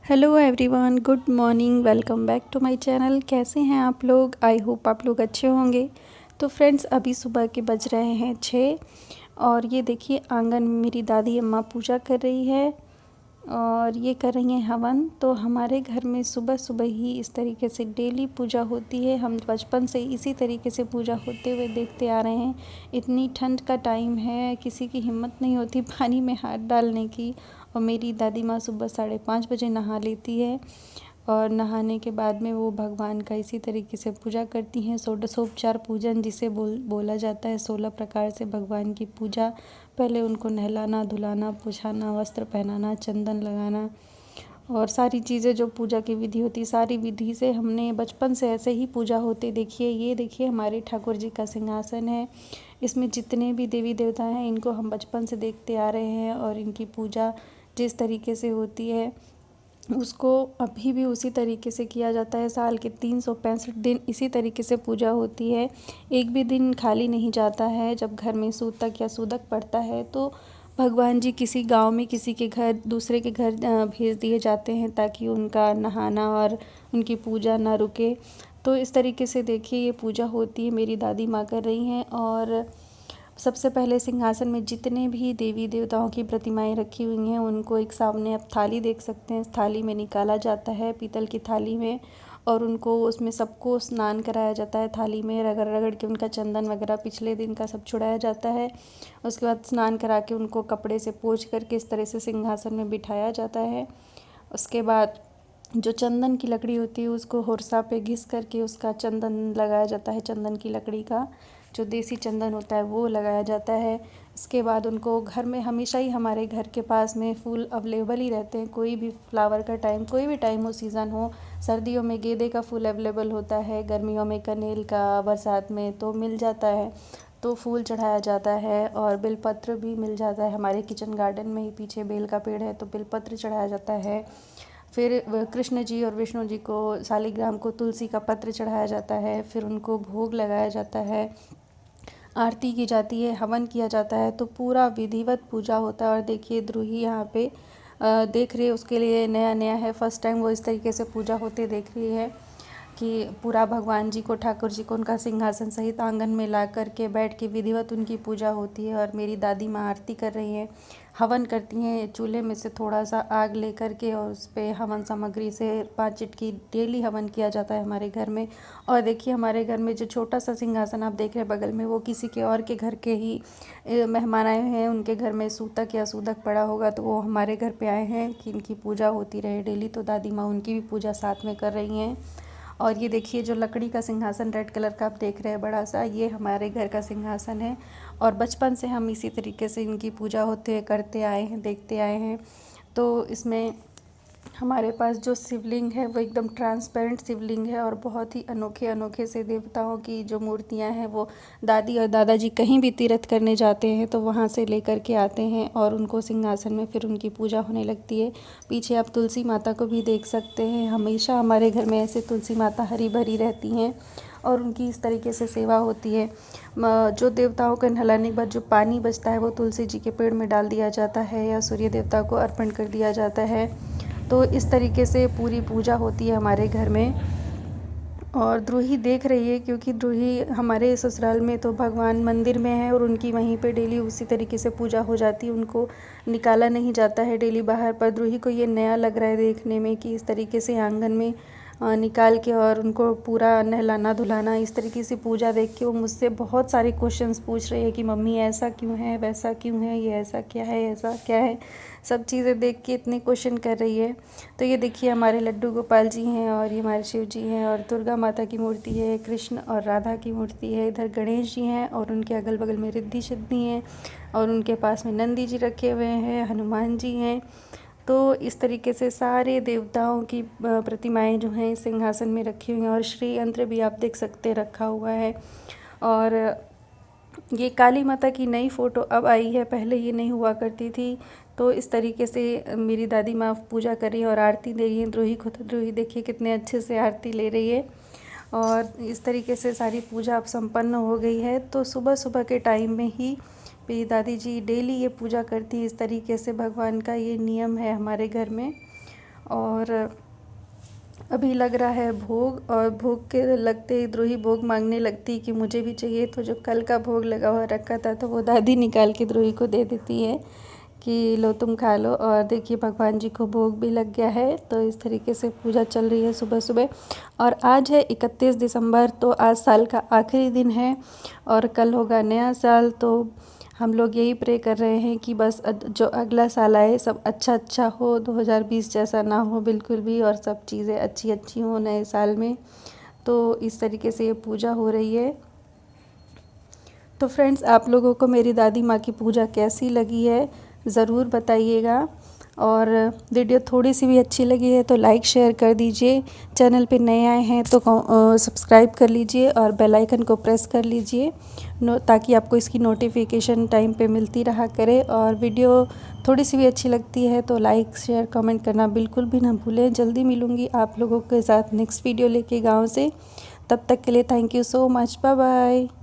Hello everyone, good morning. Welcome back to my channel. कैसे हैं आप लोग? आई होप आप लोग अच्छे होंगे। तो फ्रेंड्स, अभी सुबह के बज रहे हैं 6 और ये देखिए आंगन में मेरी दादी अम्मा पूजा कर रही है और ये कर रही हैं हवन। तो हमारे घर में सुबह सुबह ही इस तरीके से डेली पूजा होती है। हम बचपन से इसी तरीके से पूजा होते हुए देखते आ रहे हैं। इतनी ठंड का टाइम है, किसी की हिम्मत नहीं होती पानी में हाथ डालने की, और मेरी दादी माँ सुबह 5:30 बजे नहा लेती है और नहाने के बाद में वो भगवान का इसी तरीके से पूजा करती हैं। षोडशोपचार पूजन जिसे बोला जाता है। 16 प्रकार से भगवान की पूजा। पहले उनको नहलाना, धुलाना, पोछाना, वस्त्र पहनाना, चंदन लगाना और सारी चीज़ें जो पूजा की विधि होती, सारी विधि से हमने बचपन से ऐसे ही पूजा होते देखिए। ये देखिए हमारे ठाकुर जी का सिंहासन है। इसमें जितने भी देवी देवता हैं इनको हम बचपन से देखते आ रहे हैं और इनकी पूजा जिस तरीके से होती है उसको अभी भी उसी तरीके से किया जाता है। साल के 365 दिन इसी तरीके से पूजा होती है। एक भी दिन खाली नहीं जाता है। जब घर में सूतक या सूदक पड़ता है तो भगवान जी किसी गांव में किसी के घर, दूसरे के घर भेज दिए जाते हैं ताकि उनका नहाना और उनकी पूजा ना रुके। तो इस तरीके से देखिए ये पूजा होती है, मेरी दादी माँ कर रही हैं। और सबसे पहले सिंहासन में जितने भी देवी देवताओं की प्रतिमाएं रखी हुई हैं उनको एक सामने आप थाली देख सकते हैं, इस थाली में निकाला जाता है, पीतल की थाली में, और उनको उसमें सबको स्नान कराया जाता है। थाली में रगड़ रगड़ के उनका चंदन वगैरह पिछले दिन का सब छुड़ाया जाता है। उसके बाद स्नान करा के उनको कपड़े से पोंछ करके इस तरह से सिंहासन में बिठाया जाता है। उसके बाद जो चंदन की लकड़ी होती है उसको होरसा पे घिस करके उसका चंदन लगाया जाता है। चंदन की लकड़ी का जो देसी चंदन होता है वो लगाया जाता है। इसके बाद उनको घर में हमेशा ही, हमारे घर के पास में फूल अवेलेबल ही रहते हैं। कोई भी फ्लावर का टाइम, कोई भी टाइम हो, सीज़न हो, सर्दियों में गेंदे का फूल अवेलेबल होता है, गर्मियों में कनेल का, बरसात में तो मिल जाता है, तो फूल चढ़ाया जाता है। और बेलपत्र भी मिल जाता है। हमारे किचन गार्डन में ही पीछे बेल का पेड़ है तो बेलपत्र चढ़ाया जाता है। फिर कृष्ण जी और विष्णु जी को, शालिग्राम को तुलसी का पत्र चढ़ाया जाता है। फिर उनको भोग लगाया जाता है, आरती की जाती है, हवन किया जाता है। तो पूरा विधिवत पूजा होता है। और देखिए द्रुही यहाँ पे देख रही है, उसके लिए नया नया है, फर्स्ट टाइम वो इस तरीके से पूजा होते देख रही है कि पूरा भगवान जी को, ठाकुर जी को उनका सिंहासन सहित आंगन में ला कर के बैठ के विधिवत उनकी पूजा होती है। और मेरी दादी माँ आरती कर रही हैं, हवन करती हैं। चूल्हे में से थोड़ा सा आग ले कर के और उस पर हवन सामग्री से 5 चिटकी डेली हवन किया जाता है हमारे घर में। और देखिए हमारे घर में जो छोटा सा सिंहासन आप देख रहे हैं बगल में, वो किसी के और के घर के ही मेहमान आए हैं। उनके घर में सूतक या सूदक पड़ा होगा तो वो हमारे घर पे आए हैं कि इनकी पूजा होती रहे डेली। तो दादी माँ उनकी भी पूजा साथ में कर रही हैं। और ये देखिए जो लकड़ी का सिंहासन रेड कलर का आप देख रहे हैं बड़ा सा, ये हमारे घर का सिंहासन है। और बचपन से हम इसी तरीके से इनकी पूजा होते करते आए हैं, देखते आए हैं। तो इसमें हमारे पास जो शिवलिंग है वो एकदम ट्रांसपेरेंट शिवलिंग है और बहुत ही अनोखे अनोखे से देवताओं की जो मूर्तियां हैं वो दादी और दादाजी कहीं भी तीर्थ करने जाते हैं तो वहाँ से लेकर के आते हैं और उनको सिंहासन में फिर उनकी पूजा होने लगती है। पीछे आप तुलसी माता को भी देख सकते हैं। हमेशा हमारे घर में ऐसे तुलसी माता हरी भरी रहती हैं और उनकी इस तरीके से सेवा होती है। जो देवताओं को नहलाने के बाद जो पानी बचता है वो तुलसी जी के पेड़ में डाल दिया जाता है या सूर्य देवता को अर्पण कर दिया जाता है। तो इस तरीके से पूरी पूजा होती है हमारे घर में। और द्रुही देख रही है क्योंकि द्रुही हमारे ससुराल में तो भगवान मंदिर में है और उनकी वहीं पे डेली उसी तरीके से पूजा हो जाती है। उनको निकाला नहीं जाता है डेली बाहर। पर द्रुही को ये नया लग रहा है देखने में कि इस तरीके से आंगन में निकाल के और उनको पूरा नहलाना धुलाना, इस तरीके से पूजा देख के वो मुझसे बहुत सारे क्वेश्चंस पूछ रही है कि मम्मी ऐसा क्यों है, वैसा क्यों है, ये ऐसा क्या है, ऐसा क्या है। सब चीज़ें देख के इतने क्वेश्चन कर रही है। तो ये देखिए हमारे लड्डू गोपाल जी हैं और ये हमारे शिव जी हैं और दुर्गा माता की मूर्ति है, कृष्ण और राधा की मूर्ति है। इधर गणेश जी हैं और उनके अगल बगल में रिद्धि सिद्धि हैं और उनके पास में नंदी जी रखे हुए हैं, हनुमान जी हैं। तो इस तरीके से सारे देवताओं की प्रतिमाएं जो हैं सिंहासन में रखी हुई हैं। और श्री यंत्र भी आप देख सकते रखा हुआ है। और ये काली माता की नई फ़ोटो अब आई है, पहले ये नहीं हुआ करती थी। तो इस तरीके से मेरी दादी माँ पूजा कर रही है और आरती दे रही है द्रुही को। तो द्रुही देखिए कितने अच्छे से आरती ले रही है। और इस तरीके से सारी पूजा अब संपन्न हो गई है। तो सुबह सुबह के टाइम में ही मेरी दादी जी डेली ये पूजा करती है इस तरीके से। भगवान का ये नियम है हमारे घर में। और अभी लग रहा है भोग, और भोग के लगते ही द्रोही भोग मांगने लगती कि मुझे भी चाहिए। तो जो कल का भोग लगा हुआ रखा था तो वो दादी निकाल के द्रोही को दे देती है कि लो तुम खा लो। और देखिए भगवान जी को भोग भी लग गया है। तो इस तरीके से पूजा चल रही है सुबह सुबह। और आज है 31 दिसंबर, तो आज साल का आखिरी दिन है और कल होगा नया साल। तो हम लोग यही प्रे कर रहे हैं कि बस जो अगला साल आए सब अच्छा अच्छा हो, 2020 जैसा ना हो बिल्कुल भी, और सब चीज़ें अच्छी अच्छी हो नए साल में। तो इस तरीके से ये पूजा हो रही है। तो फ्रेंड्स, आप लोगों को मेरी दादी माँ की पूजा कैसी लगी है ज़रूर बताइएगा। और वीडियो थोड़ी सी भी अच्छी लगी है तो लाइक शेयर कर दीजिए। चैनल पे नए आए हैं तो सब्सक्राइब कर लीजिए और बेल आइकन को प्रेस कर लीजिए ताकि आपको इसकी नोटिफिकेशन टाइम पे मिलती रहा करे। और वीडियो थोड़ी सी भी अच्छी लगती है तो लाइक शेयर कमेंट करना बिल्कुल भी ना भूलें। जल्दी मिलूँगी आप लोगों के साथ नेक्स्ट वीडियो लेके गाँव से। तब तक के लिए thank you so much, bye bye.